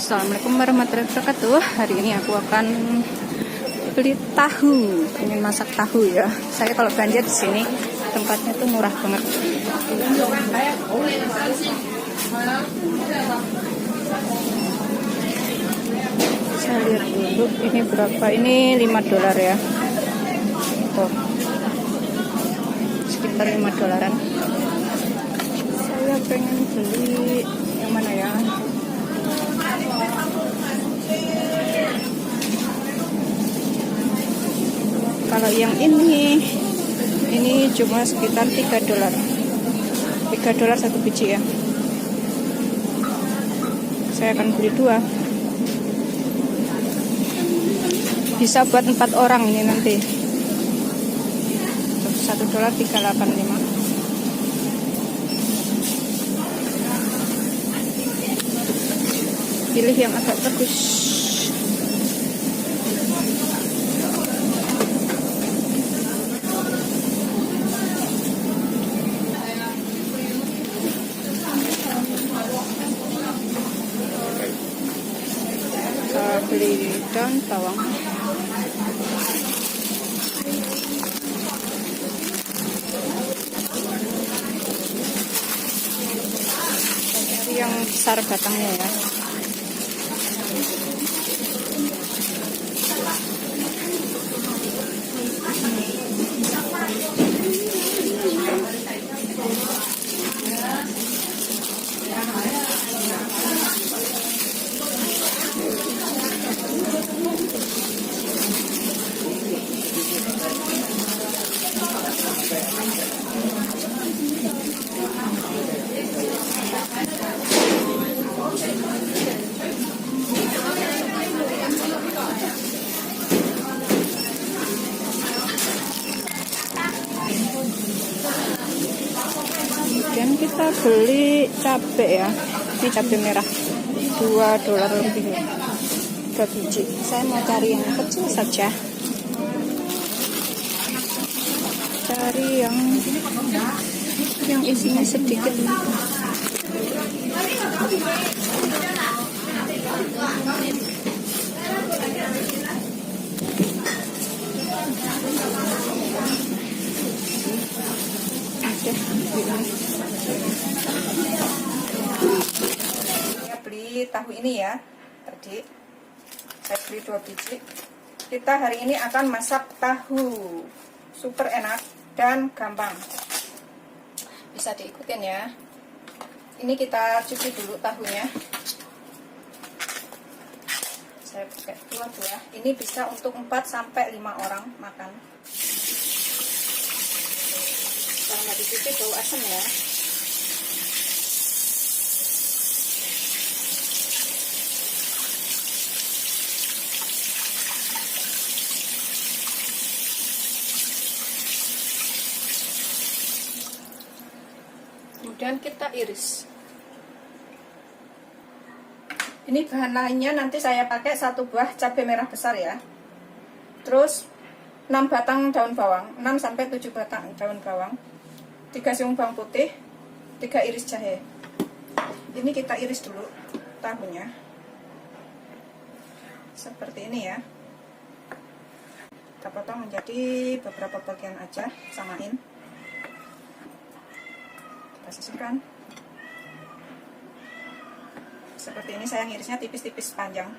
Assalamualaikum warahmatullahi wabarakatuh. Hari ini aku akan beli tahu, pengen masak tahu ya. Saya kalau belanja di sini tempatnya tuh murah banget. Saya lihat dulu ini berapa. Ini $5 ya. Oh, sekitar $5. Saya pengen beli yang mana ya? Kalau yang ini cuma sekitar $3. $3 satu biji ya. Saya akan beli 2. Bisa buat 4 orang ini nanti. $1 3,85. Pilih yang agak bagus. Beli daun bawang. Cari yang besar batangnya ya. Kemudian kita beli cabai ya. Ini cabai merah $2 lebih ya. 2 biji. Saya mau cari yang kecil saja. Cari yang isinya sedikit. Saya beli tahu ini ya. Tadi saya beli 2 biji. Kita hari ini akan masak tahu. Super enak dan gampang. Bisa diikutin ya. Ini kita cuci dulu tahunya. Saya pakai 2 buah. Ini bisa untuk 4-5 orang makan. Kalau nggak dicuci bau asam ya. Kemudian kita iris. Ini bahan lainnya nanti saya pakai 1 buah cabai merah besar ya. Terus 6 batang daun bawang, 6-7 batang daun bawang. 3 siung bawang putih, 3 iris jahe. Ini kita iris dulu tahunya. Seperti ini ya. Kita potong menjadi beberapa bagian aja, samain. Kita sisihkan. Seperti ini, saya ngirisnya tipis-tipis panjang.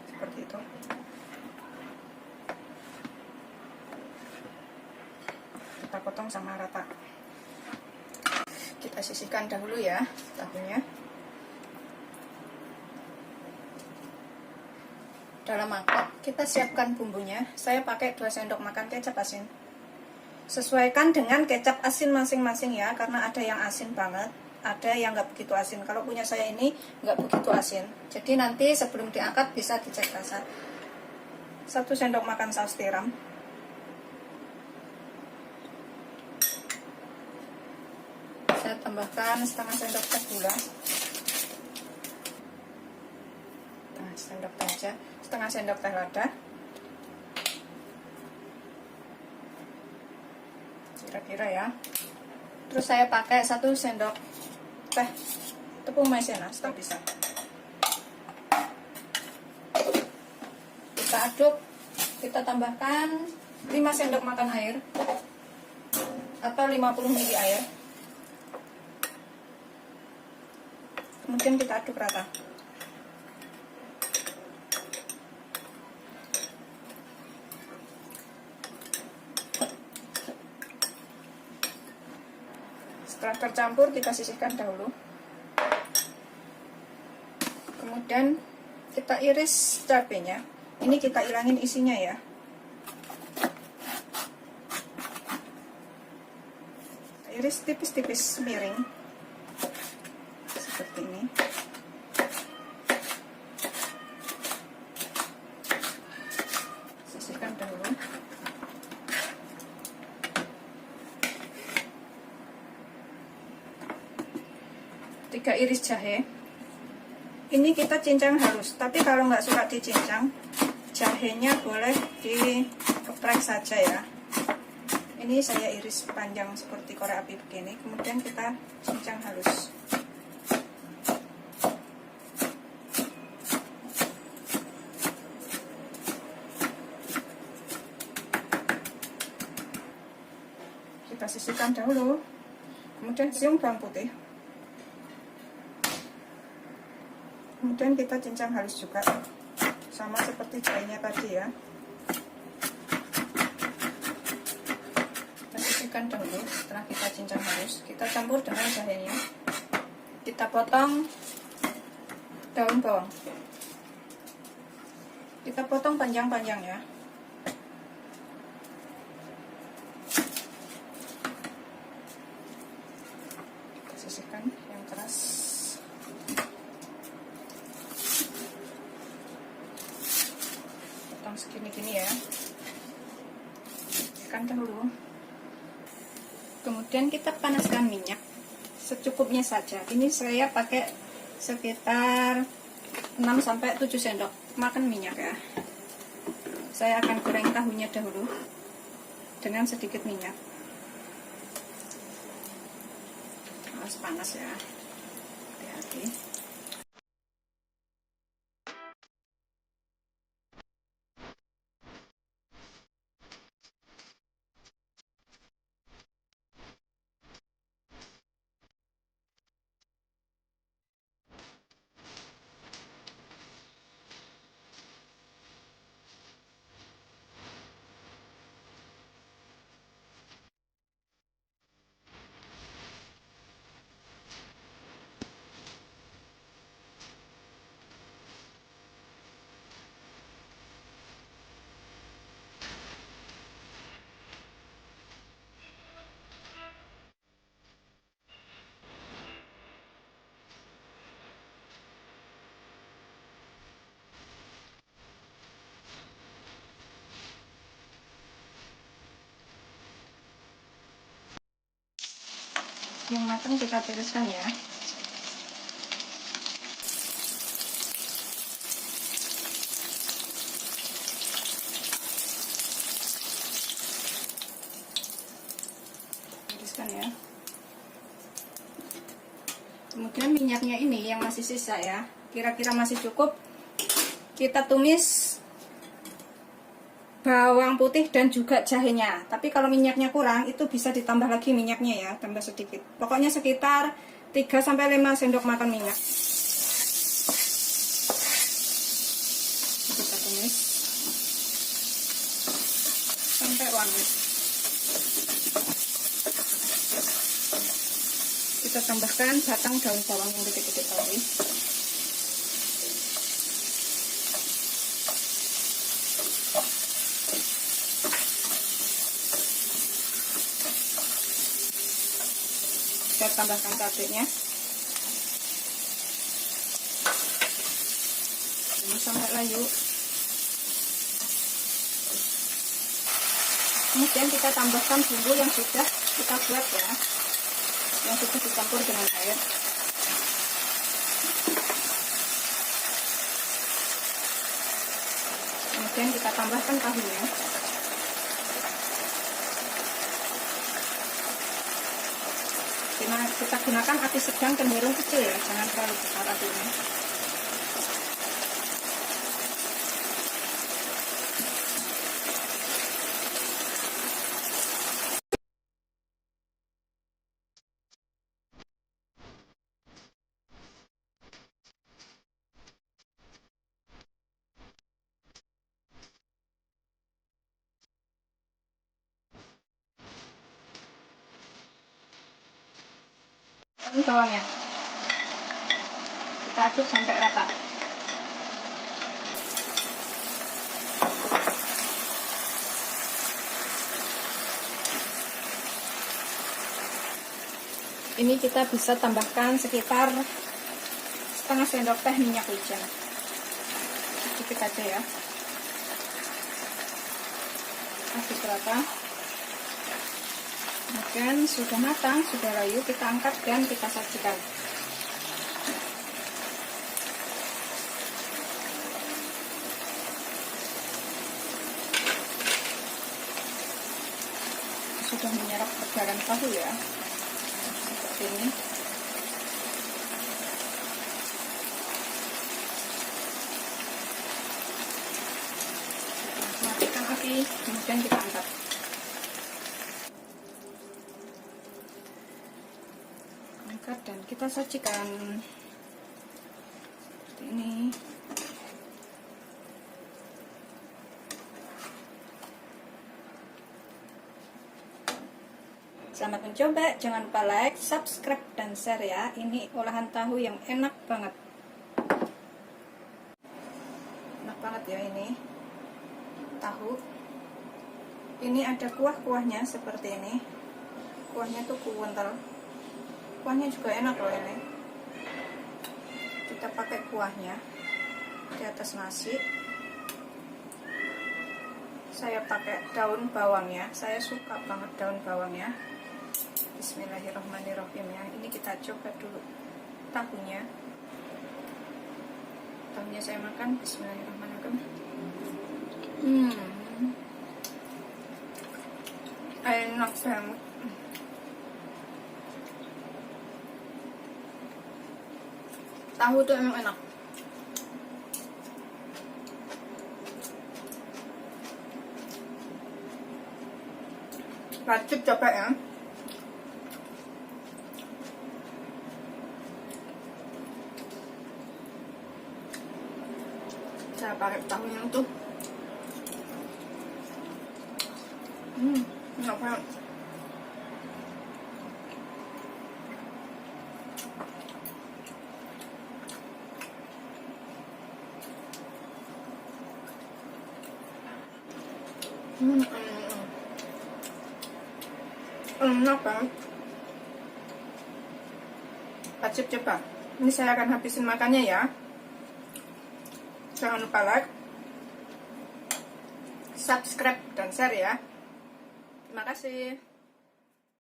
Seperti itu. Kita potong sama rata. Kita sisihkan dahulu ya tahunya. Dalam mangkok kita siapkan bumbunya. Saya pakai 2 sendok makan kecap asin. Sesuaikan dengan kecap asin masing-masing ya, karena ada yang asin banget, ada yang nggak begitu asin. Kalau punya saya ini nggak begitu asin. Jadi nanti sebelum diangkat bisa dicek rasa. 1 sendok makan saus tiram. Saya tambahkan setengah sendok teh gula. Setengah sendok teh lada. Kira-kira ya. Terus saya pakai 1 sendok teh tepung maizena, setengah bisa. aduk, kita tambahkan 5 sendok makan air atau 50 ml air. Kemudian kita aduk rata. Setelah tercampur, kita sisihkan dahulu. Kemudian kita iris cabenya. Ini kita ilangin isinya ya. Kita iris tipis-tipis miring seperti ini. Sisihkan dahulu. Tiga iris jahe. Ini kita cincang halus, tapi kalau nggak suka dicincang, jahenya boleh dikeprek saja ya. Ini saya iris panjang seperti korek api begini, kemudian kita cincang halus. Kita sisihkan dahulu, kemudian siung bawang putih. Kemudian kita cincang halus juga, sama seperti jahenya tadi ya. Kita sisihkan dahulu. Setelah kita cincang halus, kita campur dengan jahenya. Kita potong daun bawang. Kita potong panjang-panjang ya. Kita sisihkan yang keras. Segini-gini ya, kan dahulu. Kemudian kita panaskan minyak secukupnya saja. Ini saya pakai sekitar 6-7 sendok makan minyak ya. Saya akan goreng tahunya dahulu dengan sedikit minyak. Awas panas ya, hati-hati. Yang matang kita tiriskan ya. Tiriskan ya. Kemudian minyaknya ini yang masih sisa ya, kira-kira masih cukup. Kita tumis bawang putih dan juga jahenya. Tapi kalau minyaknya kurang, itu bisa ditambah lagi minyaknya ya, tambah sedikit. Pokoknya sekitar 3-5 sendok makan minyak. Kita tumis sampai wangi. Kita tambahkan batang daun bawang yang dikit-dikit tadi. Saya tambahkan cabenya ini sampai layu. Kemudian kita tambahkan bumbu yang sudah kita buat ya, yang sudah dicampur dengan air. Kemudian kita tambahkan tahunya. Kita gunakan api sedang cenderung kecil ya, jangan terlalu besar apinya. bawangnya. Kita aduk sampai rata. Ini kita bisa tambahkan sekitar setengah sendok teh minyak wijen. Sedikit aja ya. Aduk rata. Kemudian sudah matang, sudah layu, kita angkat dan kita sajikan. Sudah menyerap perdaran tahu ya, seperti ini. Matikan api, kemudian kita angkat. Dan kita sajikan seperti ini. Selamat mencoba, jangan lupa like, subscribe, dan share ya. Ini olahan tahu yang enak banget. Enak banget ya ini tahu. Ini ada kuah-kuahnya seperti ini. Kuahnya tuh kental. Kuahnya juga enak loh ini. Kita pakai kuahnya di atas nasi. Saya pakai daun bawangnya. Saya suka banget daun bawangnya. Bismillahirrahmanirrahim ya. Ini kita coba dulu tahunya. Tahunya saya makan. Bismillahirrahmanirrahim. Enak banget. Tahu tuh emang enak. Wajib coba ya. Saya pakai tahu yang tuh. Enak banget. Enak banget. Wajib coba. Ini saya akan habisin makannya ya. Jangan lupa like, subscribe, dan share ya. Terima kasih.